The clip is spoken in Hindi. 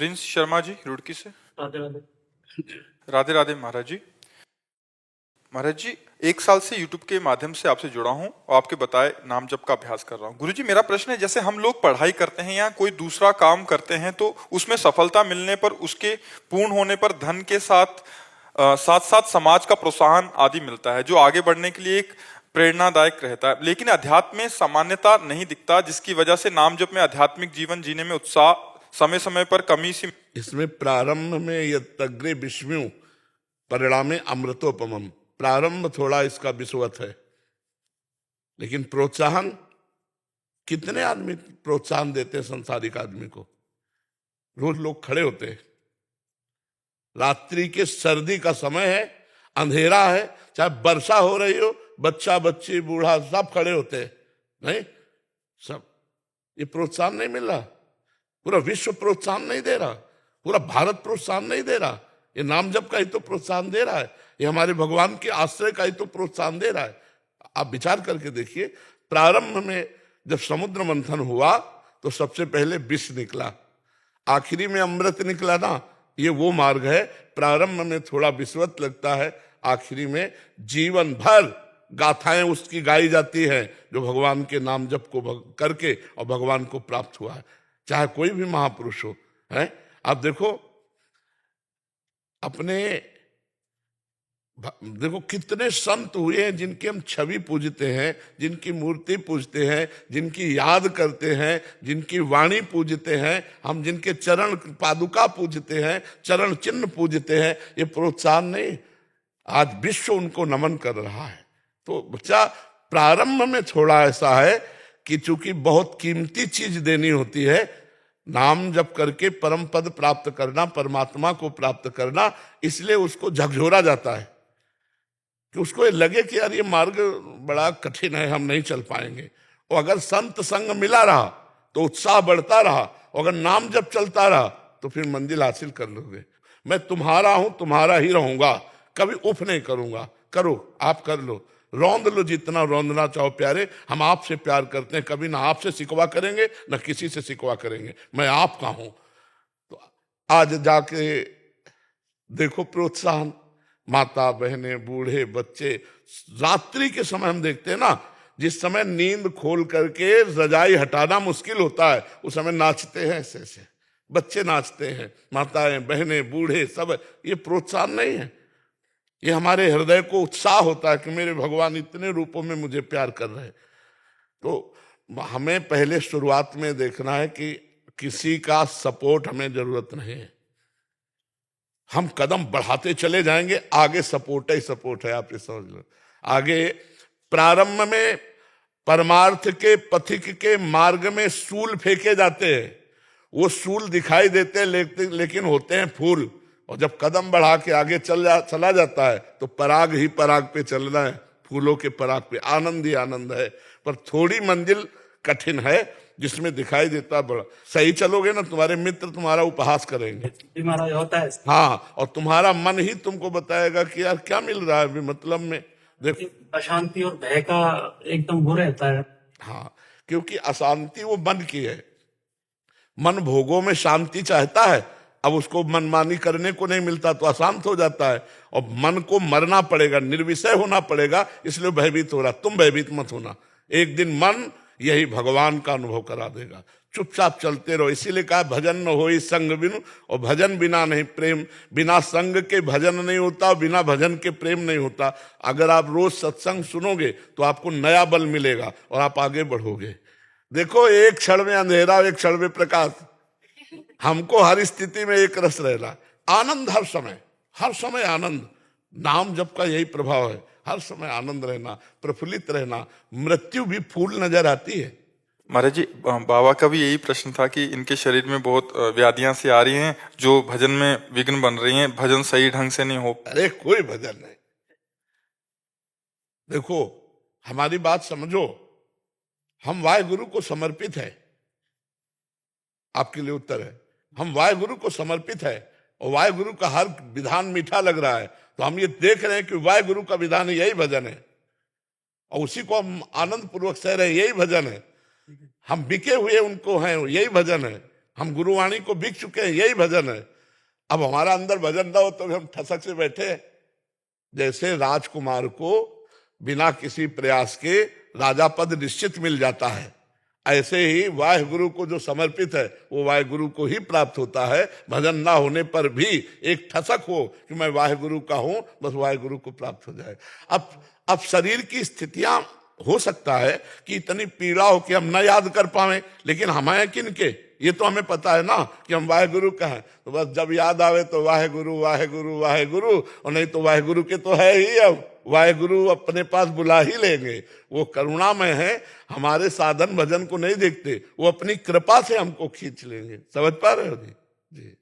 प्रिंस शर्मा जी रुड़की से। राधे राधे। राधे राधे महाराज जी। महाराज जी, 1 साल से YouTube के माध्यम से आपसे जुड़ा हूं और आपके बताए नाम जप का अभ्यास कर रहा हूं। गुरुजी, मेरा प्रश्न है, जैसे हम लोग पढ़ाई करते हैं या कोई दूसरा काम करते हैं तो उसमें सफलता मिलने पर, उसके पूर्ण होने पर धन के साथ साथ साथ समाज का प्रोत्साहन आदि मिलता है, जो आगे बढ़ने के लिए एक प्रेरणादायक रहता है। लेकिन अध्यात्म में सामान्यता नहीं दिखता, जिसकी वजह से नाम जप में आध्यात्मिक जीवन जीने में उत्साह समय समय पर कमी सी। इसमें प्रारंभ में यग्रे विष्णु परिणामे अमृतोपमम, प्रारंभ थोड़ा इसका विषवत है, लेकिन प्रोत्साहन, कितने आदमी प्रोत्साहन देते हैं संसारिक आदमी को। रोज लोग खड़े होते हैं, रात्रि के सर्दी का समय है, अंधेरा है, चाहे वर्षा हो रही हो, बच्चा बच्ची बूढ़ा सब खड़े होते हैं, नहीं सब। ये प्रोत्साहन नहीं मिल रहा, पूरा विश्व प्रोत्साहन नहीं दे रहा, पूरा भारत प्रोत्साहन नहीं दे रहा। ये नाम जप का ही तो प्रोत्साहन दे रहा है, ये हमारे भगवान के आश्रय का ही तो प्रोत्साहन दे रहा है। आप विचार करके देखिए, प्रारंभ में जब समुद्र मंथन हुआ तो सबसे पहले विष निकला, आखिरी में अमृत निकला ना। ये वो मार्ग है, प्रारंभ में थोड़ा विश्वत लगता है, आखिरी में जीवन भर गाथाएं उसकी गाई जाती हैं जो भगवान के नाम जप को करके और भगवान को प्राप्त हुआ है, चाहे कोई भी महापुरुष हो। है आप देखो, अपने देखो कितने संत हुए हैं जिनकी हम छवि पूजते हैं, जिनकी मूर्ति पूजते हैं, जिनकी याद करते हैं, जिनकी वाणी पूजते हैं, हम जिनके चरण पादुका पूजते हैं, चरण चिन्ह पूजते हैं। ये प्रोत्साहन नहीं, आज विश्व उनको नमन कर रहा है। तो बच्चा, प्रारंभ में थोड़ा ऐसा है कि चूंकि बहुत कीमती चीज देनी होती है, नाम जप करके परम पद प्राप्त करना, परमात्मा को प्राप्त करना, इसलिए उसको झकझोरा जाता है कि उसको ये लगे कि यार ये मार्ग बड़ा कठिन है, हम नहीं चल पाएंगे। और अगर संत संग मिला रहा तो उत्साह बढ़ता रहा, और अगर नाम जप चलता रहा तो फिर मंजिल हासिल कर लोगे। मैं तुम्हारा हूं, तुम्हारा ही रहूंगा, कभी उफ नहीं करूंगा। करो, आप कर लो, रौंद लो जितना रौंदना चाहो प्यारे, हम आपसे प्यार करते हैं, कभी ना आपसे सिकवा करेंगे ना किसी से सिकवा करेंगे, मैं आपका हूं। तो आज जाके देखो प्रोत्साहन, माता बहने बूढ़े बच्चे, रात्रि के समय हम देखते हैं ना, जिस समय नींद खोल करके रजाई हटाना मुश्किल होता है, उस समय नाचते हैं, ऐसे ऐसे बच्चे नाचते हैं, माताएं बहने बूढ़े सब। ये प्रोत्साहन नहीं है, ये हमारे हृदय को उत्साह होता है कि मेरे भगवान इतने रूपों में मुझे प्यार कर रहे हैं। तो हमें पहले शुरुआत में देखना है कि किसी का सपोर्ट हमें जरूरत नहीं है, हम कदम बढ़ाते चले जाएंगे, आगे सपोर्ट ही सपोर्ट है। आप ये समझ लो, आगे प्रारंभ में परमार्थ के पथिक के मार्ग में सूल फेंके जाते हैं, वो सूल दिखाई देते हैं लेकिन होते हैं फूल। और जब कदम बढ़ा के आगे चला जाता है तो पराग ही पराग पे चलना है, फूलों के पराग पे आनंद ही आनंद है। पर थोड़ी मंजिल कठिन है जिसमें दिखाई देता बड़ा। सही चलोगे ना, तुम्हारे मित्र तुम्हारा उपहास करेंगे, महाराज होता है। हाँ, और तुम्हारा मन ही तुमको बताएगा कि यार क्या मिल रहा है मतलब में। देखो, अशांति और भय का एकदम वो रहता है। हाँ, क्योंकि अशांति वो मन की है, मन भोगों में शांति चाहता है, अब उसको मनमानी करने को नहीं मिलता तो अशांत हो जाता है, और मन को मरना पड़ेगा, निर्विषय होना पड़ेगा, इसलिए भयभीत हो रहा। तुम भयभीत मत होना, एक दिन मन यही भगवान का अनुभव करा देगा। चुपचाप चलते रहो, इसीलिए कहा भजन न होई संग बिनु, और भजन बिना नहीं प्रेम, बिना संग के भजन नहीं होता, बिना भजन के प्रेम नहीं होता। अगर आप रोज सत्संग सुनोगे तो आपको नया बल मिलेगा और आप आगे बढ़ोगे। देखो, एक क्षण में अंधेरा, एक क्षण में प्रकाश, हमको हर स्थिति में एक रस रहना, आनंद हर समय आनंद। नाम जप का यही प्रभाव है, हर समय आनंद रहना, प्रफुल्लित रहना। मृत्यु भी फूल नजर आती है। महाराज जी, बाबा का भी यही प्रश्न था कि इनके शरीर में बहुत व्याधियां सी आ रही हैं जो भजन में विघ्न बन रही हैं, भजन सही ढंग से नहीं हो। अरे कोई भजन नहीं, देखो हमारी बात समझो, हम वाहेगुरु को समर्पित है। आपके लिए उत्तर है, हम वाहेगुरु को समर्पित है, और वाहेगुरु का हर विधान मीठा लग रहा है, तो हम ये देख रहे हैं कि वाहेगुरु का विधान यही भजन है, और उसी को हम आनंद पूर्वक सह रहे हैं, यही भजन है। हम बिके हुए उनको हैं, यही भजन है। हम गुरुवाणी को बिक चुके हैं, यही भजन है। अब हमारा अंदर भजन ना हो तो भी हम ठसक से बैठे हैं। जैसे राजकुमार को बिना किसी प्रयास के राजा पद निश्चित मिल जाता है, ऐसे ही वाहेगुरु को जो समर्पित है वो वाहेगुरु को ही प्राप्त होता है। भजन ना होने पर भी एक ठसक हो कि मैं वाहेगुरु का हूं, बस वाहेगुरु को प्राप्त हो जाए। अब शरीर की स्थितियां हो सकता है कि इतनी पीड़ा हो कि हम न याद कर पाए, लेकिन हमें किनके, ये तो हमें पता है ना कि हम वाहेगुरु का हैं। तो बस जब याद आवे तो वाहेगुरु वाहेगुरु वाहेगुरु, और नहीं तो वाहेगुरु के तो है ही, अब वाहेगुरु अपने पास बुला ही लेंगे। वो करुणामय है, हमारे साधन भजन को नहीं देखते, वो अपनी कृपा से हमको खींच लेंगे। समझ पा रहे हो जी? जी।